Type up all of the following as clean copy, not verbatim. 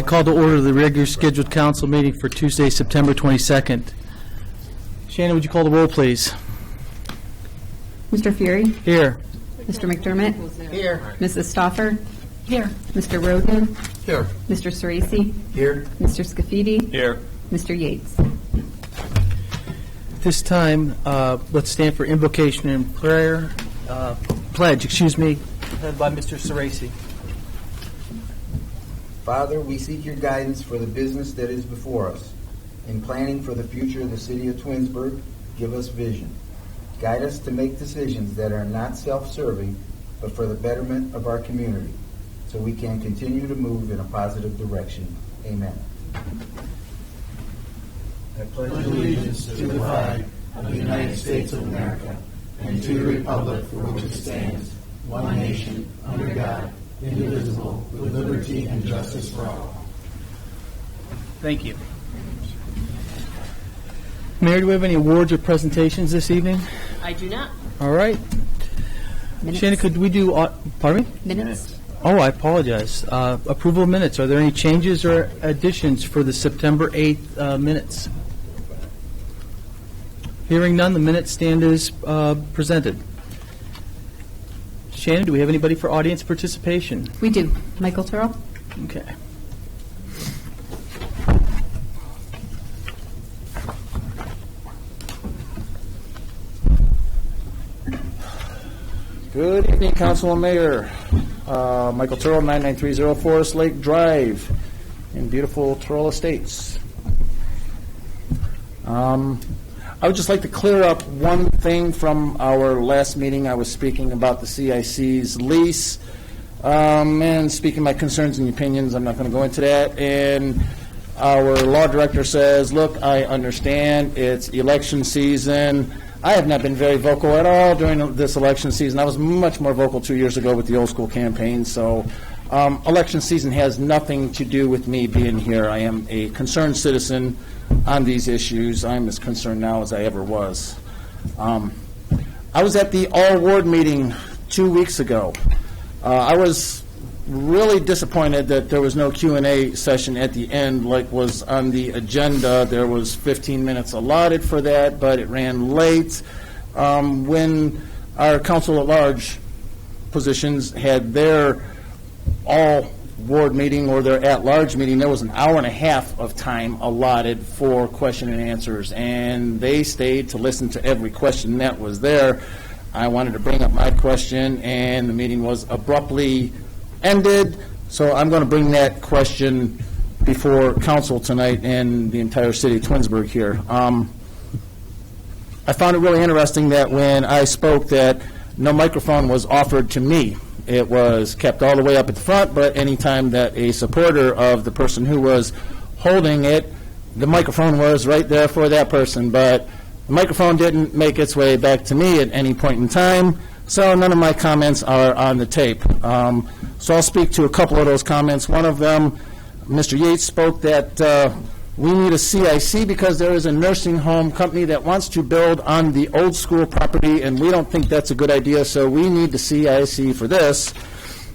call to order the regular scheduled council meeting for Tuesday, September 22nd. Shannon, would you call the roll, please? Mr. Fury? Here. Mr. McDermott? Here. Mrs. Stauffer? Here. Mr. Roden? Here. Mr. Ceresi? Here. Mr. Scafidi? Here. Mr. Yates? This time, let's stand for invocation and prayer. Pledge, led by Mr. Ceresi. Father, we seek your guidance for the business that is before us. In planning for the future of the city of Twinsburg, give us vision. Guide us to make decisions that are not self-serving, but for the betterment of our community, so we can continue to move in a positive direction. Amen. I pledge allegiance to the flag of the United States of America and to the republic for which it stands, one nation, under God, indivisible, with liberty and justice for all. Thank you. Mary, do we have any awards or presentations this evening? I do not. All right. Minutes. Shannon, could we do, pardon me? Minutes. Oh, I apologize. Approval of minutes. Are there any changes or additions for the September 8th minutes? Hearing none, the minutes stand as presented. Shannon, do we have anybody for audience participation? We do. Michael Turrell? Okay. Good evening, Council and Mayor. Michael Turrell, 9930 Forest Lake Drive in beautiful Turrell Estates. I would just like to clear up one thing from our last meeting. I was speaking about the CIC's lease and speaking my concerns and opinions. I'm not going to go into that. And our law director says, look, I understand it's election season. I have not been very vocal at all during this election season. I was much more vocal 2 years ago with the old school campaign. So election season has nothing to do with me being here. I am a concerned citizen on these issues. I'm as concerned now as I ever was. I was at the all-ward meeting 2 weeks ago. I was really disappointed that there was no Q&A session at the end like was on the agenda. There was 15 minutes allotted for that, but it ran late. When our council at large positions had their all-ward meeting or their at-large meeting, there was an hour and a half of time allotted for question and answers, and they stayed to listen to every question that was there. I wanted to bring up my question, and the meeting was abruptly ended, so I'm going to bring that question before council tonight and the entire city of Twinsburg here. I found it really interesting that when I spoke that no microphone was offered to me. It was kept all the way up at the front, but anytime that a supporter of the person who was holding it, the microphone was right there for that person, but the microphone didn't make its way back to me at any point in time, so none of my comments are on the tape. So I'll speak to a couple of those comments. One of them, Mr. Yates spoke that we need a CIC because there is a nursing home company that wants to build on the old school property, and we don't think that's a good idea, so we need the CIC for this.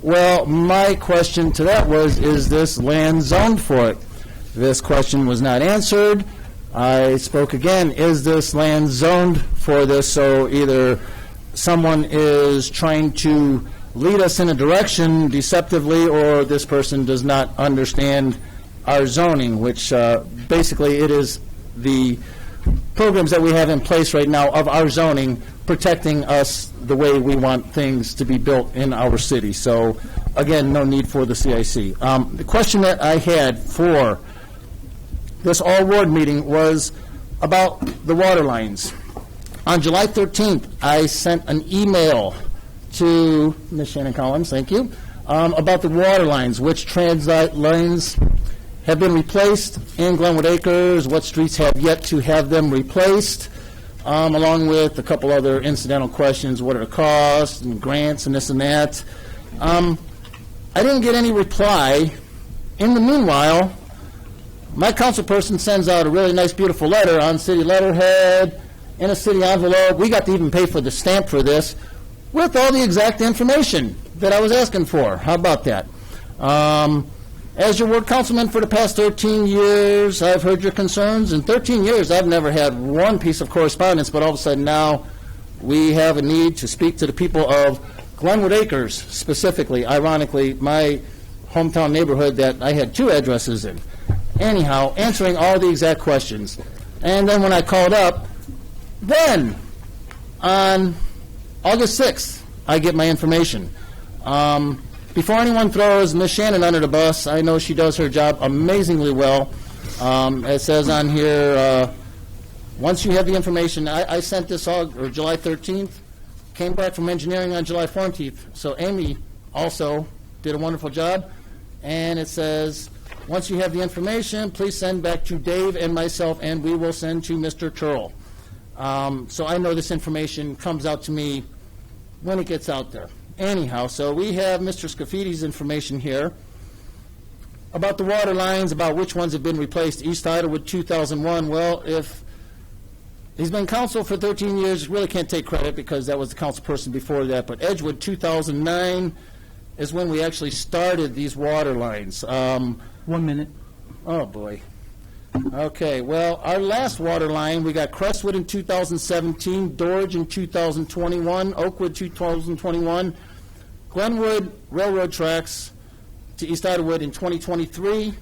Well, my question to that was, is this land zoned for it? This question was not answered. I spoke again, is this land zoned for this? So either someone is trying to lead us in a direction deceptively, or this person does not understand our zoning, which basically it is the programs that we have in place right now of our zoning protecting us the way we want things to be built in our city. So again, no need for the CIC. The question that I had for this all-ward meeting was about the water lines. On July 13th, I sent an email to Ms. Shannon Collins, thank you, about the water lines, which transit lines have been replaced in Glenwood Acres, what streets have yet to have them replaced, along with a couple other incidental questions, what are the costs and grants and this and that. I didn't get any reply. In the meanwhile, my council person sends out a really nice, beautiful letter on city letterhead, in a city envelope. We got to even pay for the stamp for this, with all the exact information that I was asking for. How about that? As your ward councilman for the past 13 years, I've heard your concerns. In 13 years, I've never had one piece of correspondence, but all of a sudden now we have a need to speak to the people of Glenwood Acres, specifically, ironically, my hometown neighborhood that I had 2 addresses in. Anyhow, answering all the exact questions. And then when I called up, then on August 6th, I get my information. Before anyone throws Ms. Shannon under the bus, I know she does her job amazingly well. It says on here, once you have the information, I sent this July 13th, came back from engineering on July 14th. So Amy also did a wonderful job. And it says, once you have the information, please send back to Dave and myself, and we will send to Mr. Turl. So I know this information comes out to me when it gets out there. Anyhow, so we have Mr. Scaffidi's information here about the water lines, about which ones have been replaced. East Idlewood, 2001. Well, if he's been council for 13 years, really can't take credit because that was the council person before that. But Edgewood, 2009 is when we actually started these water lines. 1 minute. Oh, boy. Okay, well, our last water line, we got Crestwood in 2017, Dorridge in 2021, Oakwood 2021, Glenwood Railroad Tracks to East Idlewood in 2023.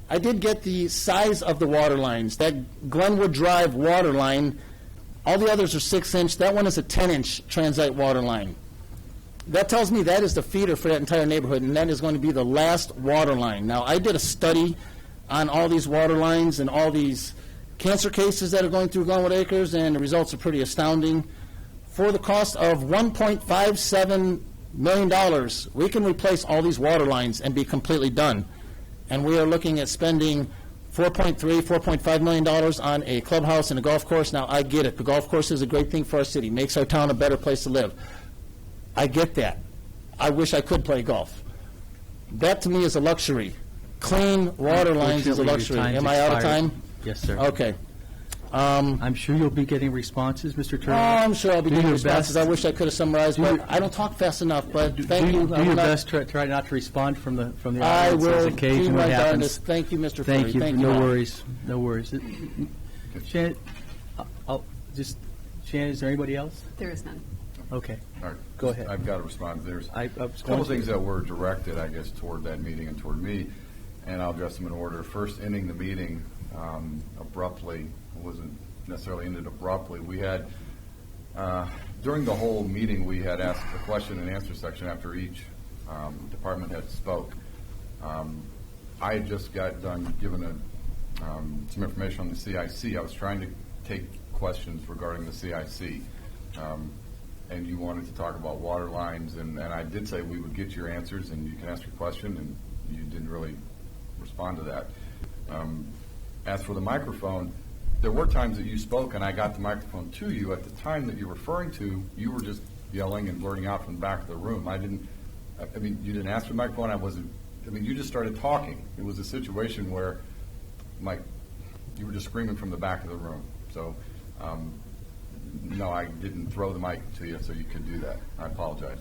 I did get the size of the water lines. That Glenwood Drive water line, all the others are 6-inch. That one is a 10-inch transite water line. That tells me that is the feeder for that entire neighborhood, and that is going to be the last water line. Now, I did a study on all these water lines and all these cancer cases that are going through Glenwood Acres, and the results are pretty astounding. For the cost of $1.57 million, we can replace all these water lines and be completely done. And we are looking at spending $4.5 million on a clubhouse and a golf course. Now, I get it. The golf course is a great thing for our city, makes our town a better place to live. I get that. I wish I could play golf. That to me is a luxury. Clean water lines is a Unfortunately, your luxury. time's Am I out of expired. time? Yes, sir. Okay. I'm sure you'll be getting responses, Mr. Oh, Turner. I'm sure I'll be Do getting your responses. best. I wish I could have summarized, Do but your- I don't talk fast enough, but Do thank you. your best. Try not to respond from the I audience will as do occasionally my happens. darndest. Thank you, Mr. Thank Furry. you. Thank No all. worries. No worries. Shannon, Shannon, is there anybody else? There is none. Okay. All right. Go ahead. I've got to respond. There's I was a going couple to- things that were directed, I guess, toward that meeting and toward me, and I'll address them in order. First, ending the meeting abruptly. It wasn't necessarily ended abruptly. We had, during the whole meeting, we had asked a question and answer section after each department head spoke. I had just got done giving some information on the CIC. I was trying to take questions regarding the CIC. And you wanted to talk about water lines, and I did say we would get your answers, and you can ask your question, and you didn't really respond to that. As for the microphone, there were times that you spoke, and I got the microphone to you. At the time that you're referring to, you were just yelling and blurting out from the back of the room. I mean, you didn't ask for the microphone. You just started talking. It was a situation where, you were just screaming from the back of the room. So, no, I didn't throw the mic to you, so you could do that. I apologize.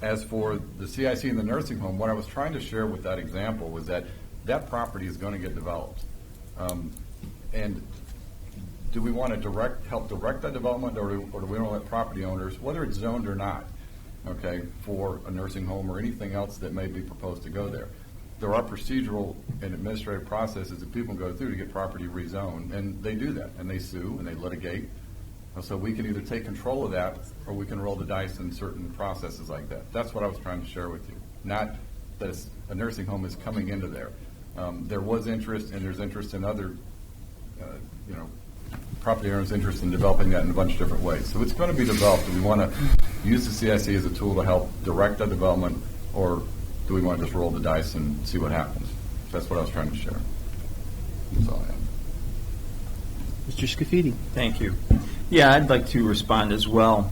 As for the CIC and the nursing home, what I was trying to share with that example was that that property is going to get developed. And do we want to help direct that development, or do we want to let property owners, whether it's zoned or not, okay, for a nursing home or anything else that may be proposed to go there? There are procedural and administrative processes that people go through to get property rezoned, and they do that, and they sue, and they litigate. So we can either take control of that, or we can roll the dice in certain processes like that. That's what I was trying to share with you. Not that a nursing home is coming into there. There was interest, and there's interest in other, property owners' interest in developing that in a bunch of different ways. So it's going to be developed. Do we want to use the CIC as a tool to help direct that development, or do we want to just roll the dice and see what happens? That's what I was trying to share. That's all I have. Mr. Scafidi. Thank you. Yeah, I'd like to respond as well.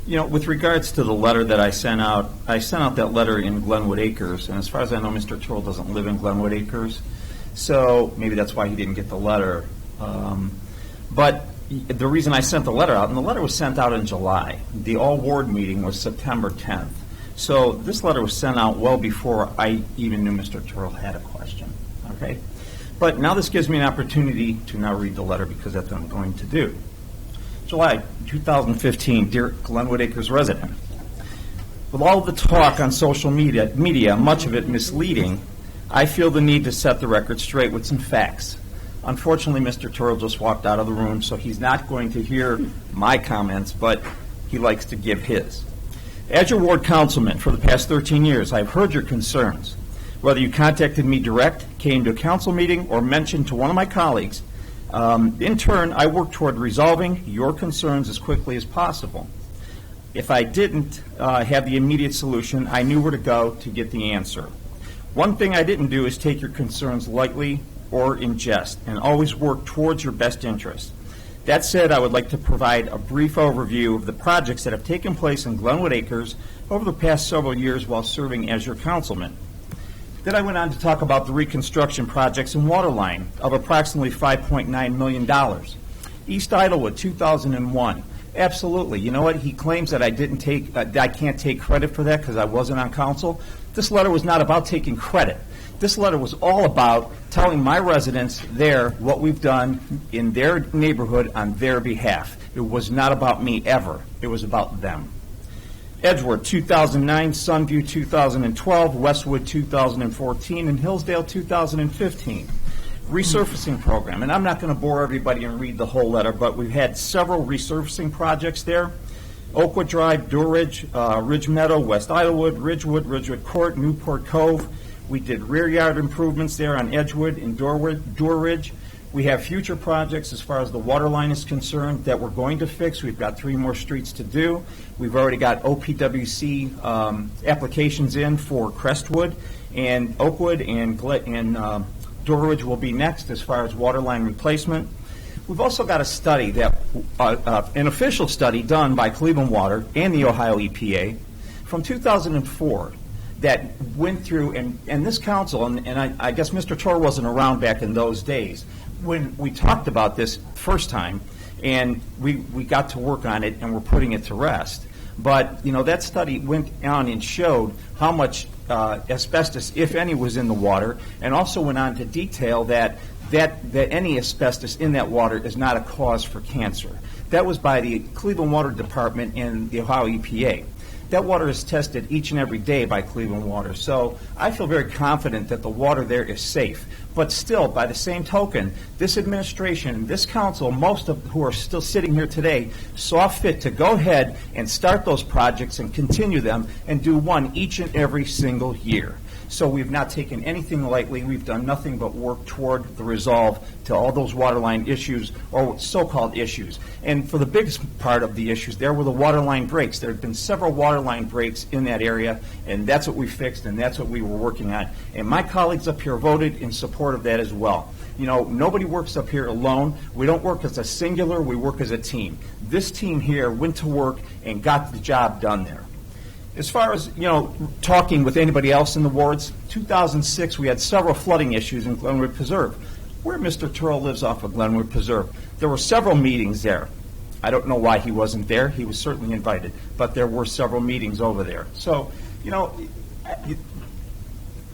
With regards to the letter that I sent out that letter in Glenwood Acres, and as far as I know, Mr. Turl doesn't live in Glenwood Acres, so maybe that's why he didn't get the letter. But the reason I sent the letter out, and the letter was sent out in July. The all-ward meeting was September 10th. So this letter was sent out well before I even knew Mr. Turl had a question, okay? But now this gives me an opportunity to now read the letter because that's what I'm going to do. July 2015, dear Glenwood Acres resident. With all the talk on social media, much of it misleading, I feel the need to set the record straight with some facts. Unfortunately, Mr. Turl just walked out of the room, so he's not going to hear my comments, but he likes to give his. As your ward councilman for the past 13 years, I've heard your concerns. Whether you contacted me direct, came to a council meeting, or mentioned to one of my colleagues, in turn, I work toward resolving your concerns as quickly as possible. If I didn't have the immediate solution, I knew where to go to get the answer. One thing I didn't do is take your concerns lightly or in jest, and always work towards your best interest. That said, I would like to provide a brief overview of the projects that have taken place in Glenwood Acres over the past several years while serving as your councilman. Then I went on to talk about the reconstruction projects and water line of approximately $5.9 million. East Idlewood, 2001. Absolutely. You know what? He claims that I can't take credit for that because I wasn't on council. This letter was not about taking credit. This letter was all about telling my residents there what we've done in their neighborhood on their behalf. It was not about me ever. It was about them. Edgeworth, 2009, Sunview, 2012, Westwood, 2014, and Hillsdale, 2015. Resurfacing program, and I'm not going to bore everybody and read the whole letter, but we've had several resurfacing projects there. Oakwood Drive, Dorridge, Ridge Meadow, West Idlewood, Ridgewood Court, Newport Cove. We did rear yard improvements there on Edgewood and Dorridge. We have future projects as far as the water line is concerned that we're going to fix. We've got 3 more streets to do. We've already got OPWC applications in for Crestwood, and Oakwood and Dorridge will be next as far as water line replacement. We've also got a study that, an official study done by Cleveland Water and the Ohio EPA from 2004 that went through, and this council, and I guess Mr. Torr wasn't around back in those days, when we talked about this first time, and we got to work on it, and we're putting it to rest. But, you know, that study went on and showed how much asbestos, if any, was in the water, and also went on to detail that any asbestos in that water is not a cause for cancer. That was by the Cleveland Water Department and the Ohio EPA. That water is tested each and every day by Cleveland Water. So I feel very confident that the water there is safe. But still, by the same token, this administration, this council, most of who are still sitting here today, saw fit to go ahead and start those projects and continue them and do one each and every single year. So we've not taken anything lightly. We've done nothing but work toward the resolve to all those water line issues, or so-called issues. And for the biggest part of the issues, there were the water line breaks. There have been several water line breaks in that area, and that's what we fixed, and that's what we were working on. And my colleagues up here voted in support of that as well. You know, nobody works up here alone. We don't work as a singular. We work as a team. This team here went to work and got the job done there. As far as, you know, talking with anybody else in the wards, 2006 we had several flooding issues in Glenwood Preserve, where Mr. Turl lives off of Glenwood Preserve. There were several meetings there. I don't know why he wasn't there. He was certainly invited, but there were several meetings over there. So, you know,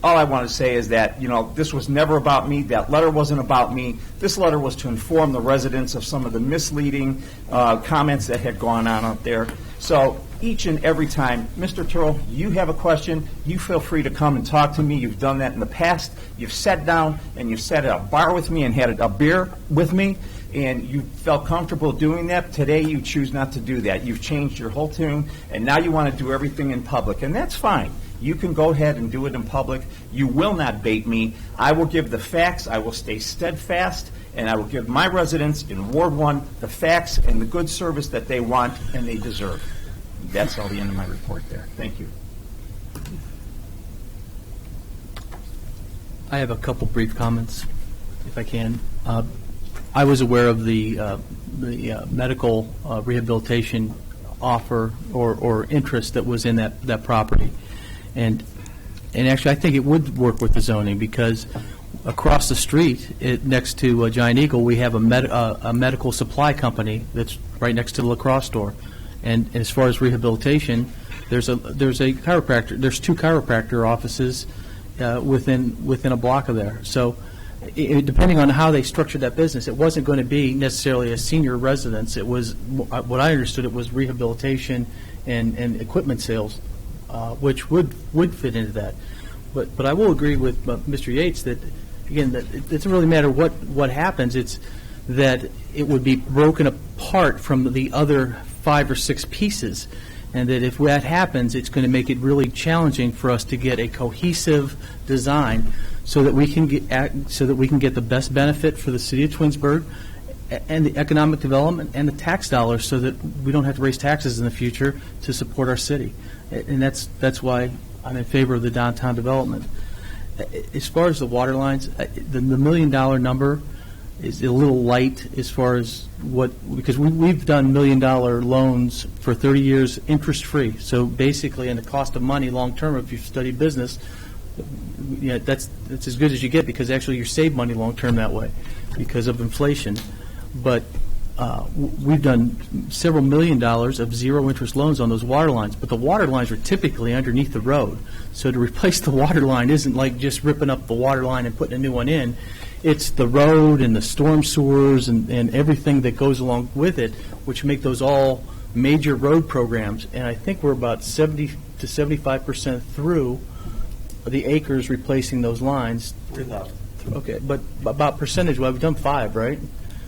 all I want to say is that, you know, this was never about me. That letter wasn't about me. This letter was to inform the residents of some of the misleading comments that had gone on out there. So each and every time, Mr. Turl, you have a question, you feel free to come and talk to me. You've done that in the past. You've sat down and you've sat at a bar with me and had a beer with me, and you felt comfortable doing that. Today you choose not to do that. You've changed your whole tune, and now you want to do everything in public, and that's fine. You can go ahead and do it in public. You will not bait me. I will give the facts. I will stay steadfast, and I will give my residents in Ward 1 the facts and the good service that they want and they deserve. That's all the end of my report there. Thank you. I have a couple brief comments, if I can. I was aware of the medical rehabilitation offer or interest that was in that property. And actually, I think it would work with the zoning, because across the street, next to Giant Eagle, we have a medical supply company that's right next to the lacrosse store. And as far as rehabilitation, There's a chiropractor. There's 2 chiropractor offices within a block of there. So, depending on how they structured that business, it wasn't going to be necessarily a senior residence. It was what I understood. It was rehabilitation and equipment sales, which would fit into that. But I will agree with Mr. Yates that, again, that it doesn't really matter what happens. It's that it would be broken apart from the other 5 or 6 pieces, and that if that happens, it's going to make it really challenging for us to get a cohesive design so that we can get the best benefit for the city of Twinsburg and the economic development and the tax dollars, so that we don't have to raise taxes in the future to support our city. And that's why I'm in favor of the downtown development. As far as the water lines, the $1 million number is a little light as far as because we've done $1 million loans for 30 years interest-free. So basically, and the cost of money long-term, if you've studied business, that's as good as you get, because actually you save money long-term that way because of inflation. But we've done several $1 million of zero-interest loans on those water lines, but the water lines are typically underneath the road. So to replace the water line isn't like just ripping up the water line and putting a new one in. It's the road and the storm sewers and everything that goes along with it, which make those all major road programs. And I think we're about 70 to 75% through the acres replacing those lines. Okay, but about percentage-wise, we've done 5, right?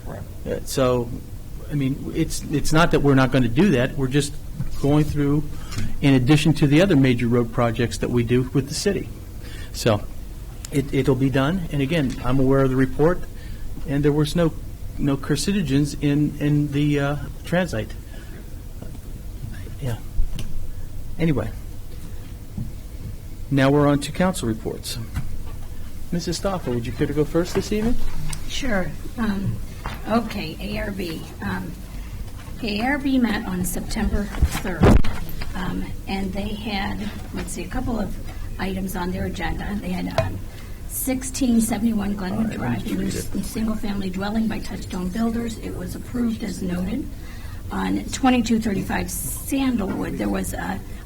Right. So, I mean, it's not that we're not going to do that. We're just going through, in addition to the other major road projects that we do with the city. So, it'll be done. And again, I'm aware of the report, and there was no carcinogens in the transite. Yeah. Anyway, now we're on to council reports. Mrs. Stoffel, would you care to go first this evening? Sure. Okay, ARB. ARB met on September 3rd, and they had, a couple of items on their agenda. They had 1671 Glenwood Drive, it was a single-family dwelling by Touchstone Builders. It was approved as noted. On 2235 Sandalwood, there was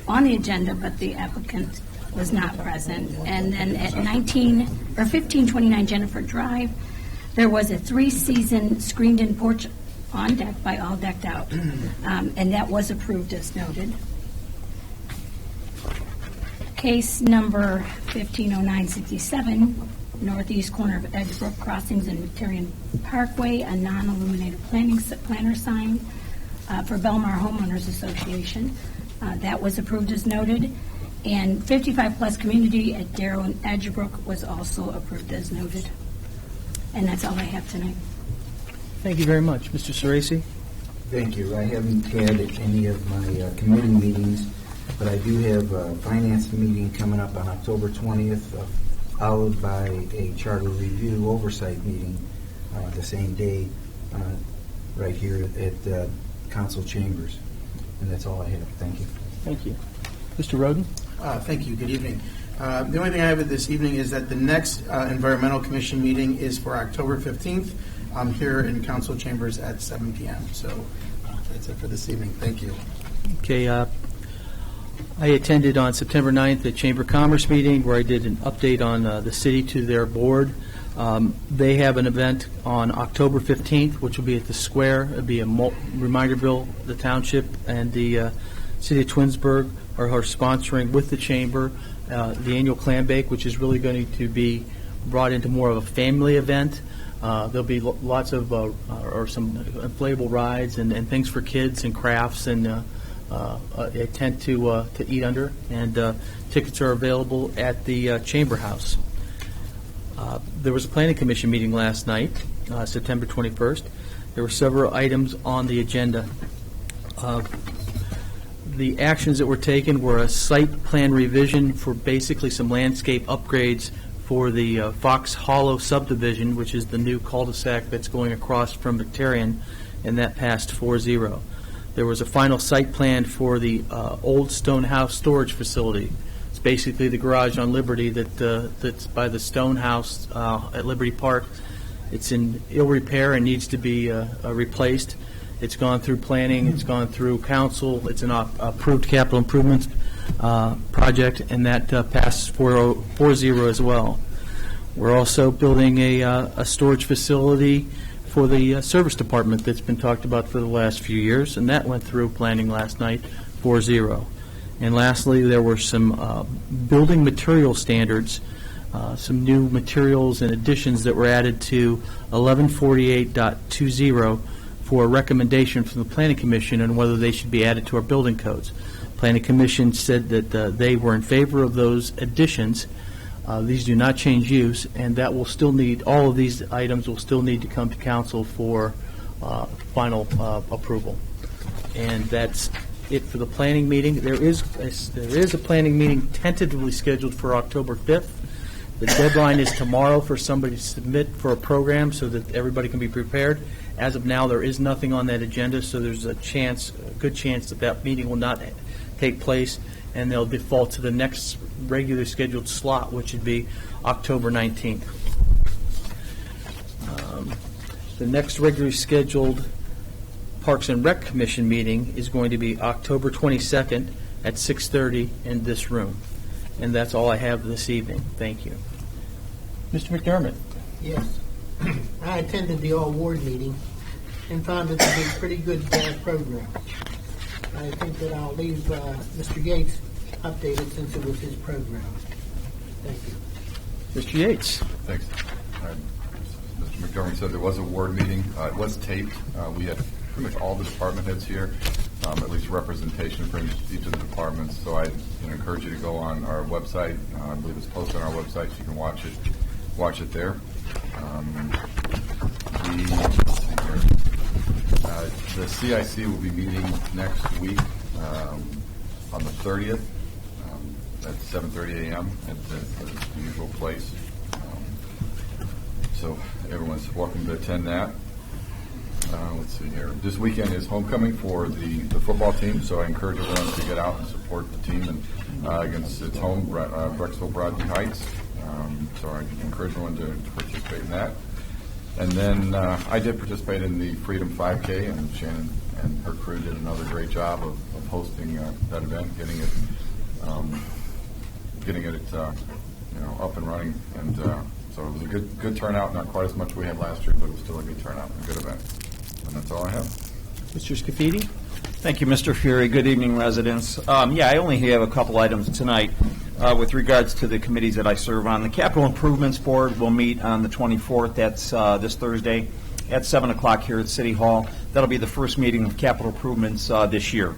on the agenda, but the applicant was not present. And then at 1529 Jennifer Drive, there was a 3-season screened-in porch on deck by All Decked Out, and that was approved as noted. Case number 150967, northeast corner of Edgebrook Crossings and Victorian Parkway, a non-illuminated planner sign for Belmar Homeowners Association. That was approved as noted. And 55 Plus Community at Darrow and Edgebrook was also approved as noted. And that's all I have tonight. Thank you very much. Mr. Sorese? Thank you. I haven't had any of my committee meetings, but I do have a finance meeting coming up on October 20th, followed by a charter review oversight meeting the same day right here at council chambers. And that's all I have. Thank you. Thank you. Mr. Roden? Thank you. Good evening. The only thing I have this evening is that the next Environmental Commission meeting is for October 15th. I'm here in council chambers at 7 p.m. So that's it for this evening. Thank you. Okay. I attended on September 9th the Chamber of Commerce meeting where I did an update on the city to their board. They have an event on October 15th, which will be at the Square. It'll be a Reminderville, the township, and the city of Twinsburg are sponsoring with the Chamber the annual clam bake, which is really going to be brought into more of a family event. There'll be lots of or some inflatable rides and things for kids and crafts and a tent to eat under. And tickets are available at the Chamber House. There was a Planning Commission meeting last night, September 21st. There were several items on the agenda. The actions that were taken were a site plan revision for basically some landscape upgrades for the Fox Hollow subdivision, which is the new cul-de-sac that's going across from Victorian, and that passed 4-0. There was a final site plan for the old Stone House storage facility. It's basically the garage on Liberty that's by the Stone House at Liberty Park. It's in ill repair and needs to be replaced. It's gone through planning, it's gone through council, it's an approved capital improvements project, and that passed 4-0 as well. We're also building a storage facility for the service department that's been talked about for the last few years, and that went through planning last night, 4-0. And lastly, there were some building material standards, some new materials and additions that were added to 1148.20 for a recommendation from the Planning Commission on whether they should be added to our building codes. Planning Commission said that they were in favor of those additions. These do not change use, and that will still need, all of these items will still need to come to council for final approval. And that's it for the planning meeting. There is a planning meeting tentatively scheduled for October 5th. The deadline is tomorrow for somebody to submit for a program so that everybody can be prepared. As of now, there is nothing on that agenda, so there's a good chance that that meeting will not take place, and they'll default to the next regular scheduled slot, which would be October 19th. The next regularly scheduled Parks and Rec Commission meeting is going to be October 22nd at 6:30 in this room. And that's all I have this evening. Thank you. Mr. McDermott. Yes. I attended the all-ward meeting and found it to be a pretty good program. I think that I'll leave Mr. Yates updated since it was his program. Thank you. Mr. Yates. Thanks. Mr. McDermott said there was a ward meeting. It was taped. We had pretty much all the department heads here, at least representation from each of the departments. So I encourage you to go on our website. I believe it's posted on our website, so you can watch it there. The CIC will be meeting next week on the 30th at 7:30 a.m. at the usual place. So everyone's welcome to attend that. Let's see here. This weekend is homecoming for the football team, so I encourage everyone to get out and support the team and against its home, Brecksville Broadview Heights. So I encourage everyone to participate in that. And then I did participate in the Freedom 5K, and Shannon and her crew did another great job of hosting that event, getting it up and running. And so it was a good turnout. Not quite as much as we had last year, but it was still a good turnout and a good event. And that's all I have. Mr. Scafidi. Thank you, Mr. Fury. Good evening, residents. I only have a couple items tonight with regards to the committees that I serve on. The Capital Improvements Board will meet on the 24th. That's this Thursday at 7 o'clock here at City Hall. That'll be the first meeting of capital improvements this year.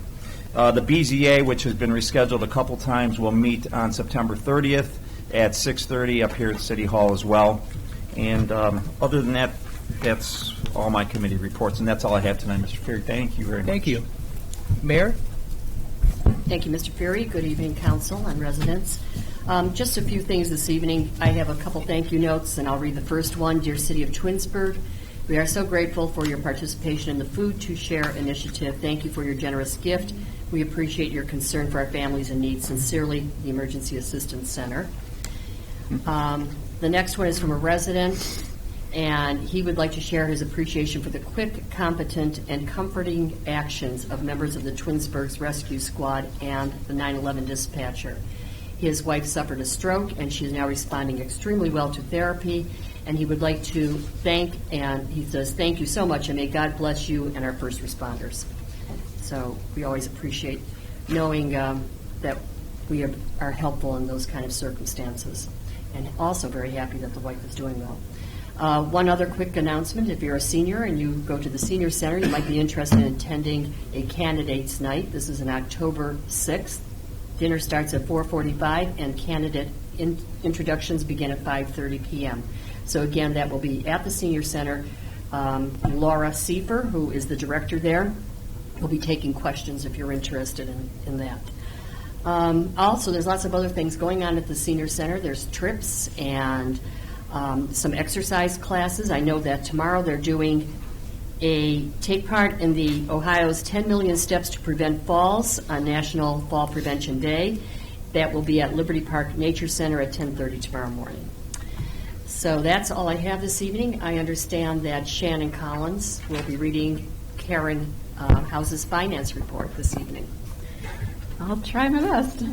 The BZA, which has been rescheduled a couple times, will meet on September 30th at 6:30 up here at City Hall as well. And other than that, that's all my committee reports, and that's all I have tonight, Mr. Fury. Thank you very much. Thank you. Mayor? Thank you, Mr. Fury. Good evening, council and residents. Just a few things this evening. I have a couple thank you notes, and I'll read the first one. Dear City of Twinsburg, we are so grateful for your participation in the Food to Share initiative. Thank you for your generous gift. We appreciate your concern for our families in need. Sincerely, the Emergency Assistance Center. The next one is from a resident, and he would like to share his appreciation for the quick, competent, and comforting actions of members of the Twinsburg's Rescue Squad and the 911 dispatcher. His wife suffered a stroke, and she is now responding extremely well to therapy, and he would like to he says, thank you so much, and may God bless you and our first responders. So we always appreciate knowing that we are helpful in those kind of circumstances, and also very happy that the wife is doing well. One other quick announcement. If you're a senior and you go to the Senior Center, you might be interested in attending a candidates night. This is on October 6th. Dinner starts at 4:45 and candidate introductions begin at 5:30 p.m. So again, that will be at the Senior Center. Laura Seifer, who is the director there, will be taking questions if you're interested in that. Also, there's lots of other things going on at the Senior Center. There's trips and some exercise classes. I know that tomorrow they're doing take part in the Ohio's 10 Million Steps to Prevent Falls on National Fall Prevention Day. That will be at Liberty Park Nature Center at 10:30 tomorrow morning. So that's all I have this evening. I understand that Shannon Collins will be reading Karen House's finance report this evening. I'll try my best.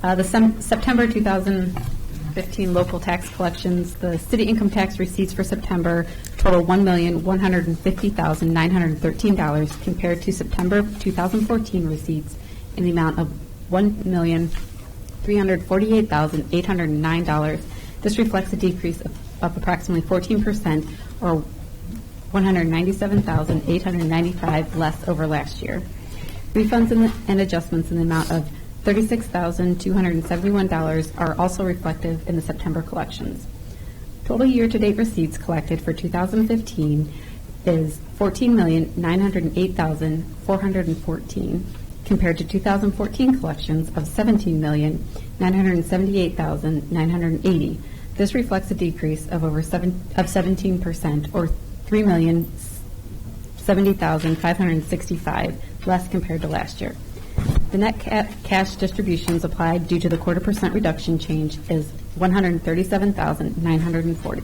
The September 2015 local tax collections, the city income tax receipts for September total $1,150,913 compared to September 2014 receipts in the amount of $1,348,809. This reflects a decrease of approximately 14%, or $197,895 less over last year. Refunds and adjustments in the amount of $36,271 are also reflective in the September collections. Total year-to-date receipts collected for 2015 is $14,908,414 compared to 2014 collections of $17,978,980. This reflects a decrease of 17%, or $3,070,565 less compared to last year. The net cash distributions applied due to the 0.25% reduction change is $137,940.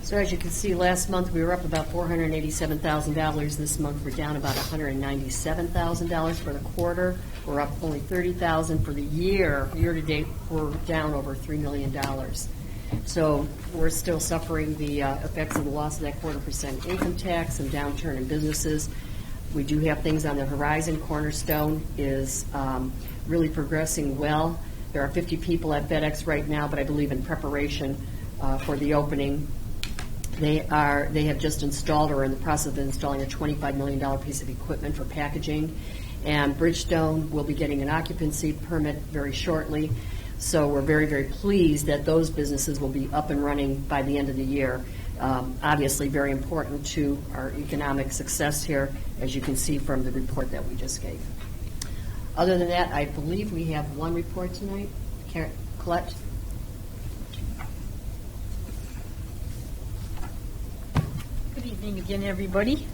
So as you can see, last month we were up about $487,000. This month we're down about $197,000 for the quarter. We're up only $30,000 for the year. Year to date, we're down over $3 million. So we're still suffering the effects of the loss of that 0.25% income tax and downturn in businesses. We do have things on the horizon. Cornerstone is really progressing well. There are 50 people at FedEx right now, but I believe in preparation for the opening. They have just installed or are in the process of installing a $25 million piece of equipment for packaging. And Bridgestone will be getting an occupancy permit very shortly. So we're very, very pleased that those businesses will be up and running by the end of the year. Obviously very important to our economic success here, as you can see from the report that we just gave. Other than that, I believe we have one report tonight. Colette? Good evening again, everybody.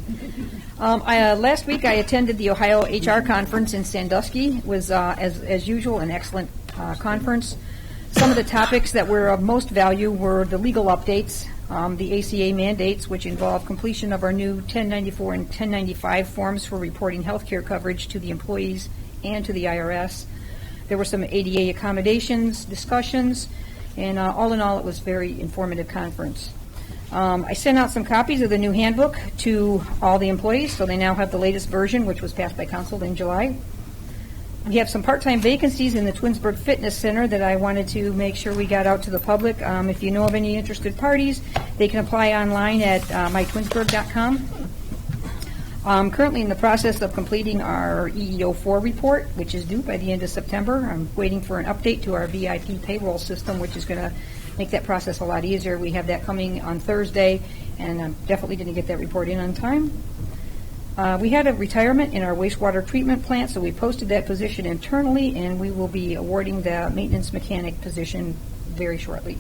Last week I attended the Ohio HR Conference in Sandusky. It was, as usual, an excellent conference. Some of the topics that were of most value were the legal updates, the ACA mandates, which involve completion of our new 1094 and 1095 forms for reporting health care coverage to the employees and to the IRS. There were some ADA accommodations, discussions, and all in all, it was a very informative conference. I sent out some copies of the new handbook to all the employees, so they now have the latest version, which was passed by council in July. We have some part-time vacancies in the Twinsburg Fitness Center that I wanted to make sure we got out to the public. If you know of any interested parties, they can apply online at mytwinsburg.com. I'm currently in the process of completing our EEO4 report, which is due by the end of September. I'm waiting for an update to our VIP payroll system, which is going to make that process a lot easier. We have that coming on Thursday, and I'm definitely going to get that report in on time. We had a retirement in our wastewater treatment plant, so we posted that position internally, and we will be awarding the maintenance mechanic position very shortly.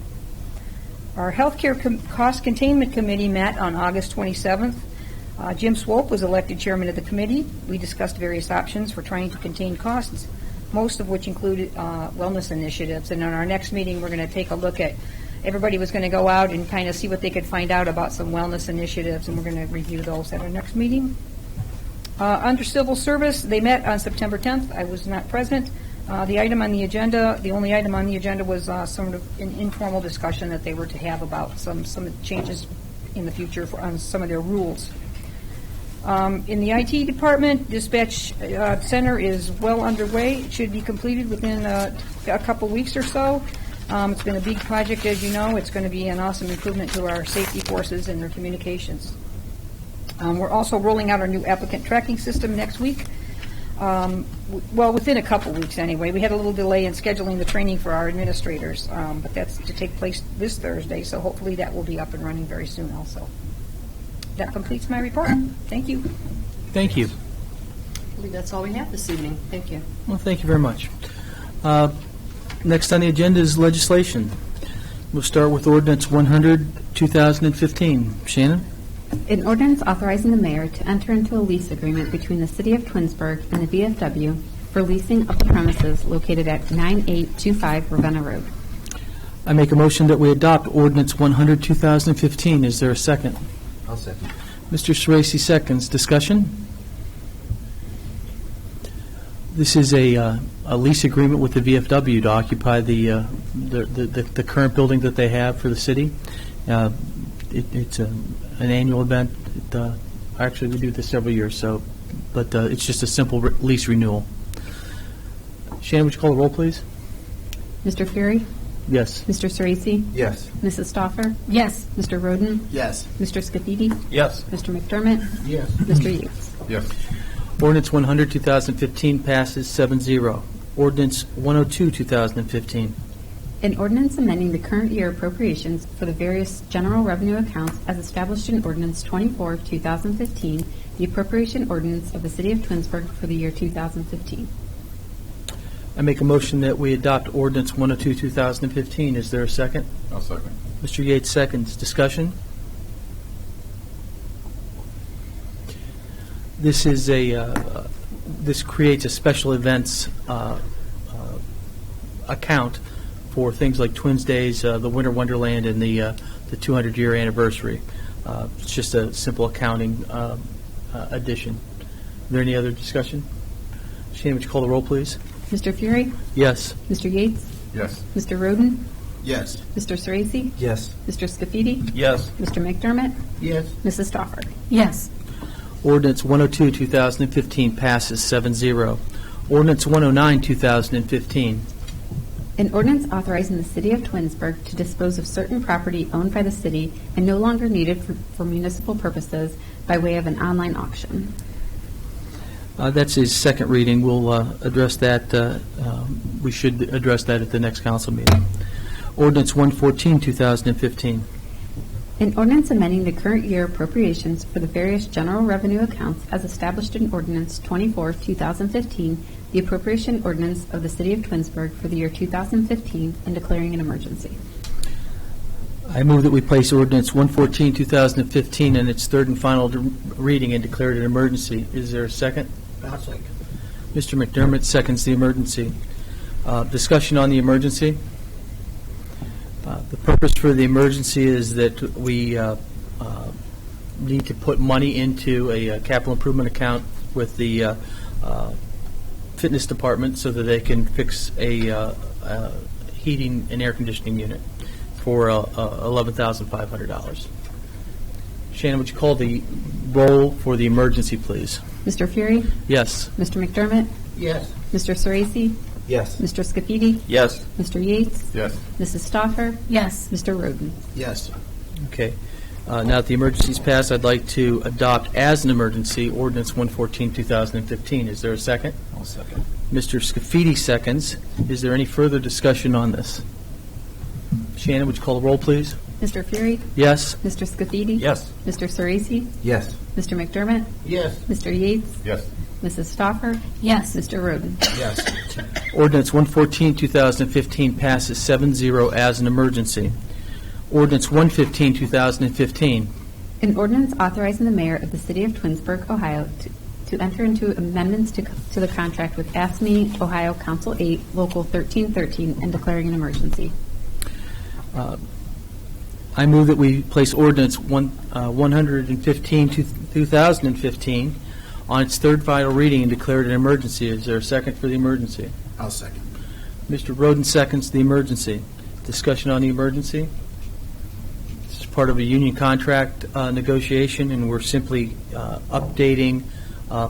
Our healthcare cost containment committee met on August 27th. Jim Swope was elected chairman of the committee. We discussed various options for trying to contain costs, most of which included wellness initiatives. And in our next meeting, we're going to take a look at, everybody was going to go out and kind of see what they could find out about some wellness initiatives, and we're going to review those at our next meeting. Under civil service, they met on September 10th. I was not present. The item on the agenda, the only item on the agenda was sort of an informal discussion that they were to have about some changes in the future on some of their rules. In the IT department, dispatch center is well underway. It should be completed within a couple weeks or so. It's been a big project, as you know. It's going to be an awesome improvement to our safety forces and their communications. We're also rolling out our new applicant tracking system next week. Well, within a couple weeks anyway. We had a little delay in scheduling the training for our administrators, but that's to take place this Thursday, so hopefully that will be up and running very soon also. That completes my report. Thank you. Thank you. I believe that's all we have this evening. Thank you. Well, thank you very much. Next on the agenda is legislation. We'll start with Ordinance 100, 2015. Shannon? An ordinance authorizing the mayor to enter into a lease agreement between the City of Twinsburg and the VFW for leasing of the premises located at 9825 Ravenna Road. I make a motion that we adopt Ordinance 100, 2015. Is there a second? I'll second. Mr. Sorese seconds. Discussion? This is a lease agreement with the VFW to occupy the current building that they have for the city. It's an annual event. Actually, we do this several years, but it's just a simple lease renewal. Shannon, would you call the roll, please? Mr. Fury? Yes. Mr. Sorese? Yes. Mrs. Stoffer? Yes. Mr. Roden? Yes. Mr. Scafidi? Yes. Mr. McDermott? Yes. Mr. Yates? Yes. Ordinance 100, 2015 passes 7-0. Ordinance 102, 2015. An ordinance amending the current year appropriations for the various general revenue accounts as established in Ordinance 24 of 2015, the appropriation ordinance of the City of Twinsburg for the year 2015. I make a motion that we adopt Ordinance 102, 2015. Is there a second? I'll second. Mr. Yates seconds. Discussion? This is this creates a special events account for things like Twins Days, the Winter Wonderland, and the 200-year anniversary. It's just a simple accounting addition. Is there any other discussion? Shannon, would you call the roll, please? Mr. Fury? Yes. Mr. Yates? Yes. Mr. Roden? Yes. Mr. Sorese? Yes. Mr. Scafidi? Yes. Mr. McDermott? Yes. Mrs. Stoffer? Yes. Ordinance 102, 2015 passes 7-0. Ordinance 109, 2015. An ordinance authorizing the City of Twinsburg to dispose of certain property owned by the city and no longer needed for municipal purposes by way of an online auction. That's his second reading. We'll address that. We should address that at the next council meeting. Ordinance 114, 2015. An ordinance amending the current year appropriations for the various general revenue accounts as established in Ordinance 24, 2015, the appropriation ordinance of the City of Twinsburg for the year 2015, and declaring an emergency. I move that we place Ordinance 114, 2015 in its third and final reading and declare it an emergency. Is there a second? I'll second. Mr. McDermott seconds the emergency. Discussion on the emergency. The purpose for the emergency is that we need to put money into a capital improvement account with the fitness department so that they can fix a heating and air conditioning unit for $11,500. Shannon, would you call the roll for the emergency, please? Mr. Fury? Yes. Mr. McDermott? Yes. Mr. Sorese? Yes. Mr. Scafidi? Yes. Mr. Yates? Yes. Mrs. Stoffer? Yes. Mr. Roden? Yes. Okay. Now that the emergency is passed, I'd like to adopt as an emergency Ordinance 114, 2015. Is there a second? I'll second. Mr. Scafidi seconds. Is there any further discussion on this? Shannon, would you call the roll, please? Mr. Fury? Yes. Mr. Scafidi? Yes. Mr. Sorese? Yes. Mr. McDermott? Yes. Mr. Yates? Yes. Mrs. Stoffer? Yes. Mr. Roden? Yes. Ordinance 114, 2015 passes 7-0 as an emergency. Ordinance 115, 2015. An ordinance authorizing the mayor of the city of Twinsburg, Ohio, to enter into amendments to the contract with ASME Ohio Council 8, Local 1313, and declaring an emergency. I move that we place Ordinance 115, 2015 on its third final reading and declare it an emergency. Is there a second for the emergency? I'll second. Mr. Roden seconds the emergency. Discussion on the emergency? This is part of a union contract negotiation, and we're simply updating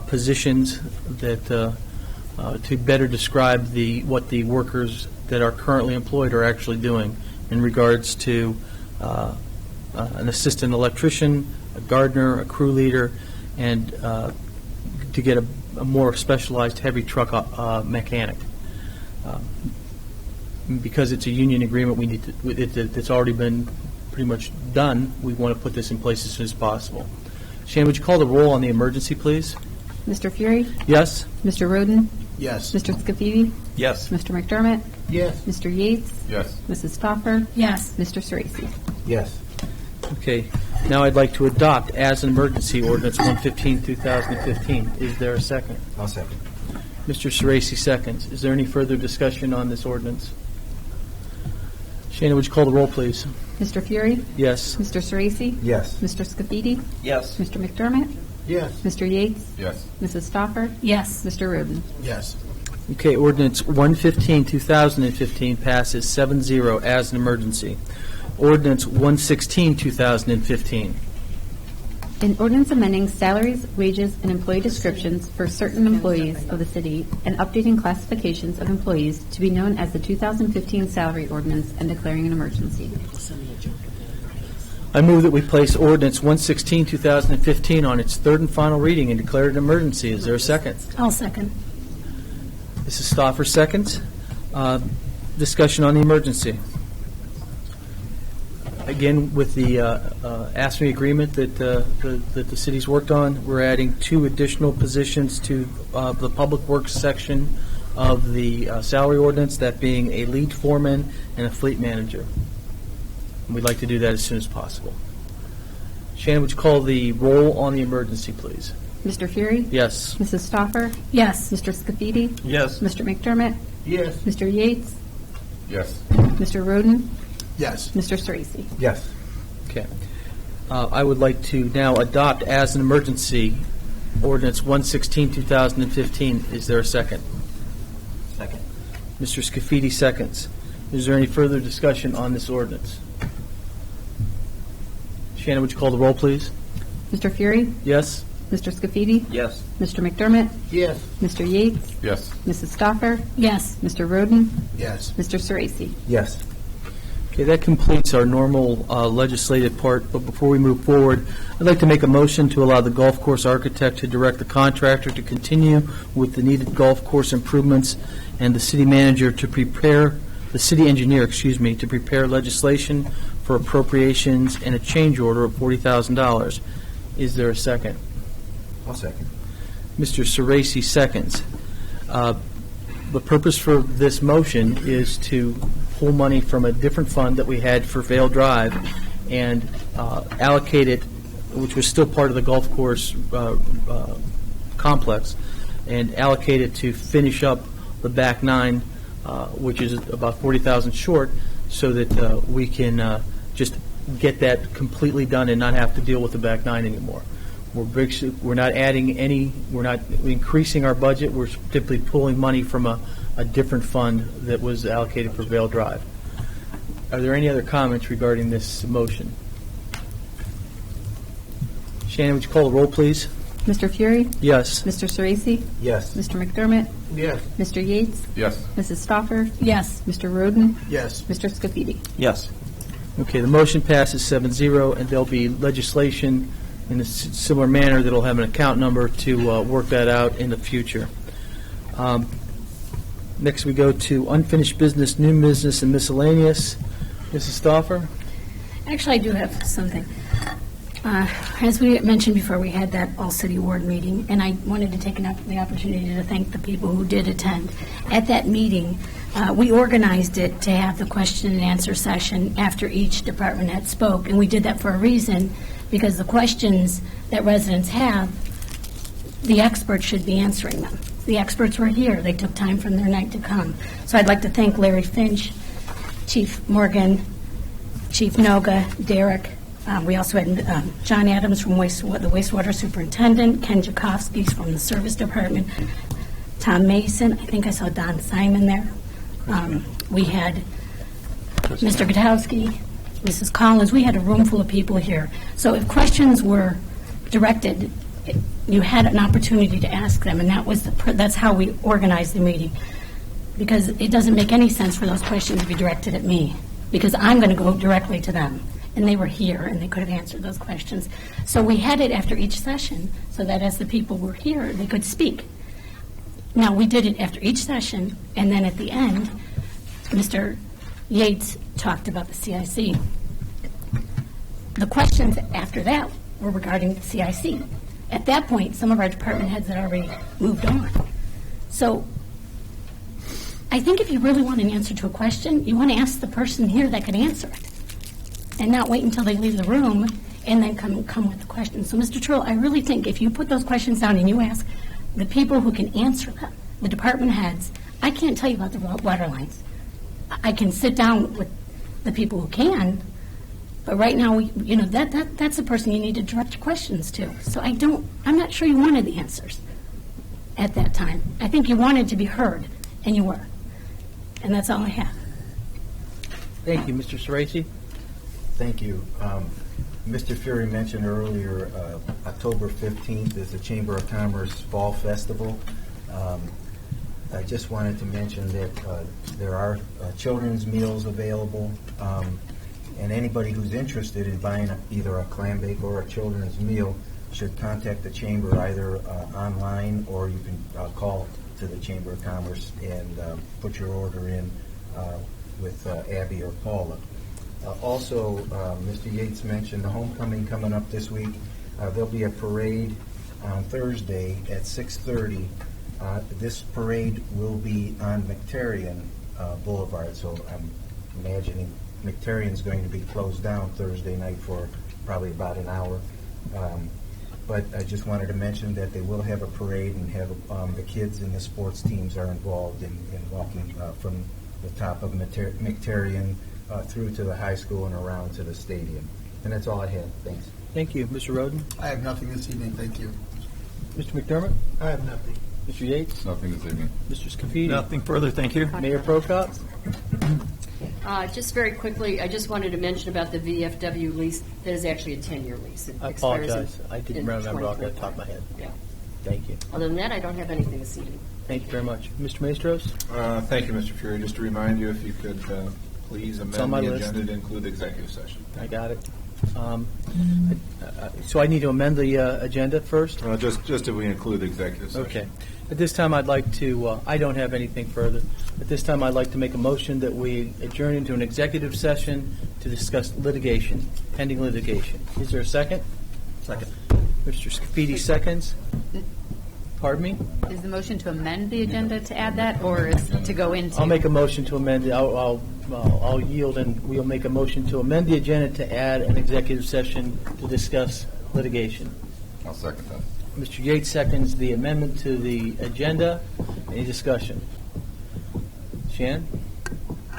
positions that to better describe what the workers that are currently employed are actually doing in regards to an assistant electrician, a gardener, a crew leader, and to get a more specialized heavy truck mechanic. Because it's a union agreement, we need to, it's already been pretty much done. We want to put this in place as soon as possible. Shannon, would you call the roll on the emergency, please? Mr. Fury? Yes? Mr. Roden? Yes. Mr. Scafidi? Yes. Mr. McDermott? Yes. Mr. Yates? Yes. Mrs. Stoffer? Yes. Mr. Sorese? Yes. Okay. Now I'd like to adopt as an emergency Ordinance 115, 2015. Is there a second? I'll second. Mr. Sorese seconds. Is there any further discussion on this ordinance? Shannon, would you call the roll, please? Mr. Fury? Yes. Mr. Sorese? Yes. Mr. Scafidi? Yes. Mr. McDermott? Yes. Mr. Yates? Yes. Mrs. Stoffer? Yes. Mr. Rubin? Yes. Okay, ordinance 115, 2015 passes 7-0 as an emergency. Ordinance 116, 2015. An ordinance amending salaries, wages, and employee descriptions for certain employees of the city and updating classifications of employees to be known as the 2015 salary ordinance and declaring an emergency. I move that we place ordinance 116, 2015 on its third and final reading and declare it an emergency. Is there a second? I'll second. Mrs. Stoffer seconds. Discussion on the emergency. Again, with the ASME agreement that the city's worked on, we're adding 2 additional positions to the Public Works section of the salary ordinance, that being a lead foreman and a fleet manager. And we'd like to do that as soon as possible. Shannon, would you call the roll on the emergency, please? Mr. Fury? Yes. Mrs. Stoffer? Yes. Mr. Scafidi? Yes. Mr. McDermott? Yes. Mr. Yates? Yes. Mr. Roden? Yes. Mr. Sorese? Yes. Okay. I would like to now adopt as an emergency ordinance 116, 2015. Is there a second? Second. Mr. Scafidi seconds. Is there any further discussion on this ordinance? Shannon, would you call the roll, please? Mr. Fury? Yes? Mr. Scafidi? Yes. Mr. McDermott? Yes. Mr. Yates? Yes. Mrs. Stoffer? Yes. Mr. Roden? Yes. Mr. Sorese? Yes. Okay, that completes our normal legislative part, but before we move forward, I'd like to make a motion to allow the golf course architect to direct the contractor to continue with the needed golf course improvements and the city manager to prepare, the city engineer, to prepare legislation for appropriations and a change order of $40,000. Is there a second? I'll second. Mr. Sorese seconds. The purpose for this motion is to pull money from a different fund that we had for Vale Drive and allocate it, which was still part of the golf course complex, and allocate it to finish up the back 9, which is about $40,000 short, so that we can just get that completely done and not have to deal with the back 9 anymore. We're not adding any, we're not increasing our budget, we're simply pulling money from a different fund that was allocated for Vale Drive. Are there any other comments regarding this motion? Shannon, would you call the roll, please? Mr. Fury? Yes. Mr. Sorese? Yes. Mr. McDermott? Yes. Mr. Yates? Yes. Mrs. Stoffer? Yes. Mr. Roden? Yes. Mr. Scafidi? Yes. Okay, the motion passes 7-0, and there'll be legislation in a similar manner that'll have an account number to work that out in the future. Next, we go to unfinished business, new business, and miscellaneous. Mrs. Stoffer? Actually, I do have something. As we mentioned before, we had that all-city ward meeting, and I wanted to take the opportunity to thank the people who did attend. At that meeting, we organized it to have the question and answer session after each department had spoke, and we did that for a reason, because the questions that residents have, the experts should be answering them. The experts were here. They took time from their night to come. So I'd like to thank Larry Finch, Chief Morgan, Chief Noga, Derek. We also had John Adams from the wastewater superintendent, Ken Jakovsky from the service department, Tom Mason. I think I saw Don Simon there. We had Mr. Gutowski, Mrs. Collins. We had a room full of people here. So if questions were directed, you had an opportunity to ask them, and that's how we organized the meeting. Because it doesn't make any sense for those questions to be directed at me, because I'm going to go directly to them. And they were here, and they could have answered those questions. So we had it after each session, so that as the people were here, they could speak. Now, we did it after each session, and then at the end, Mr. Yates talked about the CIC. The questions after that were regarding the CIC. At that point, some of our department heads had already moved on. So I think if you really want an answer to a question, you want to ask the person here that can answer it, and not wait until they leave the room and then come with the question. So, Mr. Turrell, I really think if you put those questions down and you ask the people who can answer them, the department heads, I can't tell you about the water lines. I can sit down with the people who can. But right now, that's the person you need to direct questions to. So I'm not sure you wanted the answers at that time. I think you wanted to be heard, and you were. And that's all I have. Thank you, Mr. Sorese. Thank you. Mr. Fury mentioned earlier, October 15th is the Chamber of Commerce Fall Festival. I just wanted to mention that there are children's meals available, and anybody who's interested in buying either a clam bake or a children's meal should contact the Chamber either online, or you can call to the Chamber of Commerce and put your order in with Abby or Paula. Also, Mr. Yates mentioned the homecoming coming up this week. There'll be a parade on Thursday at 6:30. This parade will be on McTarian Boulevard, so I'm imagining McTarian's going to be closed down Thursday night for probably about an hour. But I just wanted to mention that they will have a parade and have the kids and the sports teams are involved in walking from the top of McTarian through to the high school and around to the stadium. And that's all I have. Thanks. Thank you. Mr. Roden? I have nothing this evening, thank you. Mr. McDermott? I have nothing. Mr. Yates? Nothing this evening. Mr. Scafidi? Nothing further, thank you. Mayor Prokop? Just very quickly, I just wanted to mention about the VFW lease. That is actually a 10-year lease. It I expires in- apologize. I didn't in remember off the 2025. top of my head. Yeah. Thank you. Other than that, I don't have anything this evening. Thank you very much. Mr. Maestros? Thank you, Mr. Fury. Just to remind you, if you could please on amend my the list. agenda to include the executive session. I got it. So I need to amend the agenda first? Just if we include the executive session. Okay. At this time, I'd like to, I don't have anything further. At this time, I'd like to make a motion that we adjourn into an executive session to discuss litigation, pending litigation. Is there a second? Second. Mr. Scafidi seconds. Pardon me? Is the motion to amend the agenda to add that, or is to go into? I'll make a motion to amend, I'll yield, and we'll make a motion to amend the agenda to add an executive session to discuss litigation. I'll second that. Mr. Yates seconds the amendment to the agenda. Any discussion? Shannon?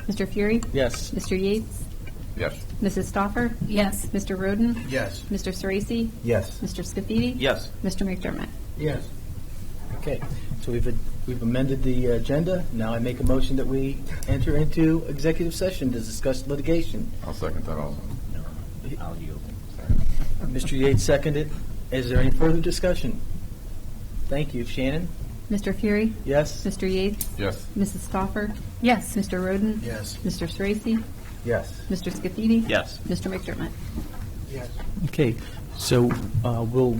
Mr. Fury? Yes. Mr. Yates? Yes. Mrs. Stoffer? Yes. Mr. Roden? Yes. Mr. Sorese? Yes. Mr. Scafidi? Yes. Mr. McDermott? Yes. Okay, so we've amended the agenda. Now I make a motion that we enter into executive session to discuss litigation. I'll second that also. I'll yield. Mr. Yates seconded. Is there any further discussion? Thank you. Shannon? Mr. Fury? Yes? Mr. Yates? Yes. Mrs. Stoffer? Yes. Mr. Roden? Yes. Mr. Sorese? Yes. Mr. Scafidi? Yes. Mr. McDermott? Yes. Okay, so we'll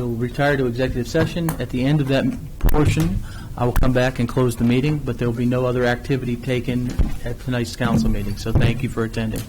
retire to executive session. At the end of that portion, I will come back and close the meeting, but there will be no other activity taken at tonight's council meeting. So thank you for attending.